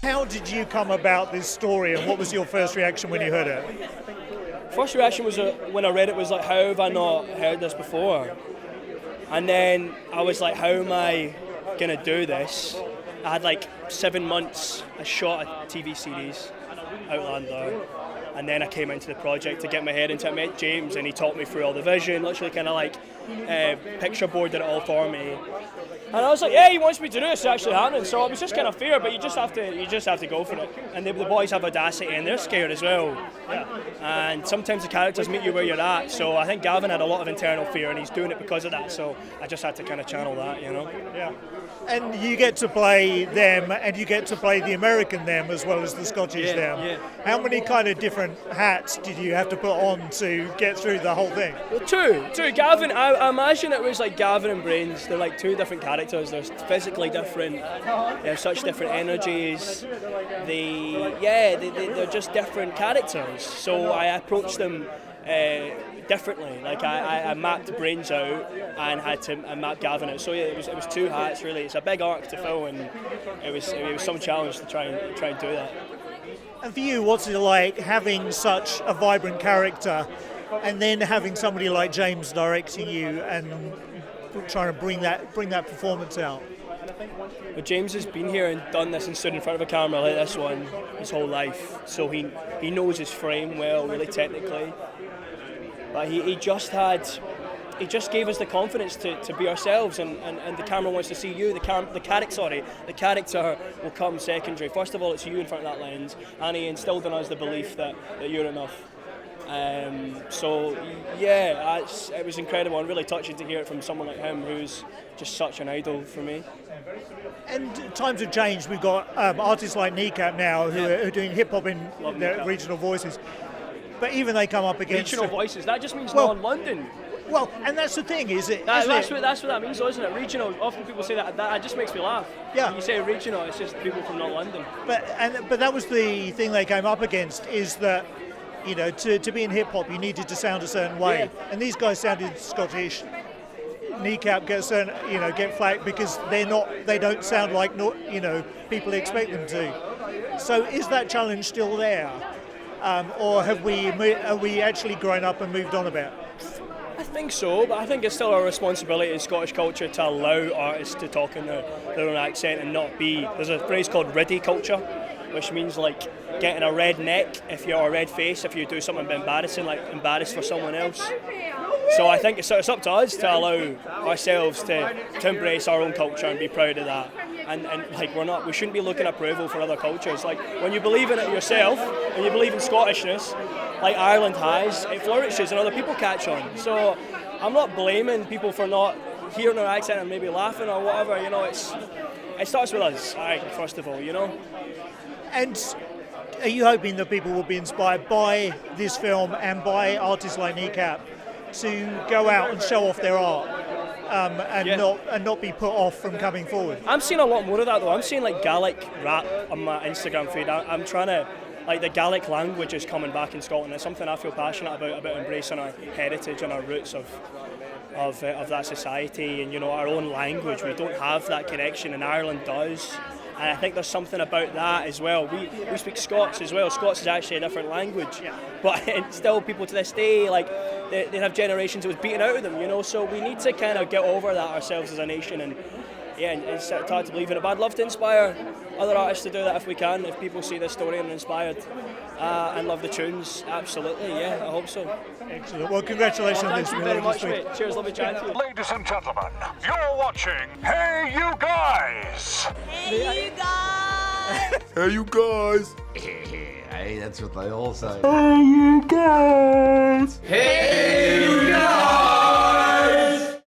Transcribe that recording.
How did you come about this story, and what was your first reaction when you heard it? First reaction was when I read it was like, how have I not heard this before? And then I was like, how am I going to do this? I had like 7 months, I shot a TV series, Outlander, and then I came into the project to get my head into it. I met James and he taught me through all the vision, literally kind of like picture boarded it all for me. And I was like, yeah, he wants me to do this, it's actually happening. So it was just kind of fear, but you just have to go for it. And the boys have audacity and they're scared as well. Yeah. And sometimes the characters meet you where you're at. So I think Gavin had a lot of internal fear and he's doing it because of that. So I just had to kind of channel that, you know. Yeah. And you get to play them and you get to play the American them as well as the Scottish them. Yeah. How many kind of different hats did you have to put on to get through the whole thing? Well, two. Gavin, I imagine it was like Gavin and Brains. They're like two different characters. They're physically different. They have such different energies. They're just different characters. So I approached them differently. Like I mapped Brains out and had to map Gavin out. So yeah, it was two hats really. It's a big arc to fill, and it was some challenge to try and do that. And for you, what's it like having such a vibrant character, and then having somebody like James directing you and trying to bring that performance out? But James has been here and done this and stood in front of a camera like this one his whole life, so he knows his frame well, really technically. But he just gave us the confidence to be ourselves, and the camera wants to see you. The character will come secondary. First of all, it's you in front of that lens, and he instilled in us the belief that you're enough. So yeah, it was incredible and really touching to hear it from someone like him, who's just such an idol for me. And times have changed. We've got artists like Kneecap now who are doing hip hop in their regional voices. But even they come up against regional voices. That just means non-London. Well, and that's the thing, is it? That's what that means, though, isn't it? Regional. Often people say that just makes me laugh. Yeah. When you say regional, it's just people from not London. But that was the thing they came up against, is that, you know, to be in hip hop you needed to sound a certain way, and these guys sounded Scottish. Kneecap get flack because they don't sound like people expect them to. So is that challenge still there, or are we actually grown up and moved on a bit? I think so, but I think it's still our responsibility in Scottish culture to allow artists to talk in their own accent and not be. There's a phrase called riddy culture, which means like getting a red neck if you're a red face if you do something embarrassing, like embarrassed for someone else. So I think it's up to us to allow ourselves to embrace our own culture and be proud of that. And like we shouldn't be looking approval for other cultures. Like when you believe in it yourself and you believe in Scottishness, like Ireland has, it flourishes and other people catch on. So I'm not blaming people for not hearing our accent and maybe laughing or whatever. You know, it starts with us, first of all. You know. And are you hoping that people will be inspired by this film and by artists like Kneecap to go out and show off their art, and not be put off from coming forward? I'm seeing a lot more of that though. I'm seeing like Gaelic rap on my Instagram feed. I'm trying to, like, the Gaelic language is coming back in Scotland. It's something I feel passionate about embracing our heritage and our roots of that society, and our own language. We don't have that connection, and Ireland does. And I think there's something about that as well. We speak Scots as well. Scots is actually a different language, but still people to this day, like, they have generations it was beaten out of them, so we need to kind of get over that ourselves as a nation, and it's hard to believe in it, but I'd love to inspire other artists to do that if we can, if people see this story and are inspired and love the tunes. Absolutely, I hope so. Excellent. Well, congratulations on this. Thank you very much, mate. Cheers, lovely chatting to you. Ladies and gentlemen, you're watching Hey You Guys! Hey you guys! Hey you guys! Hey, that's what they all say. Hey you guys! Hey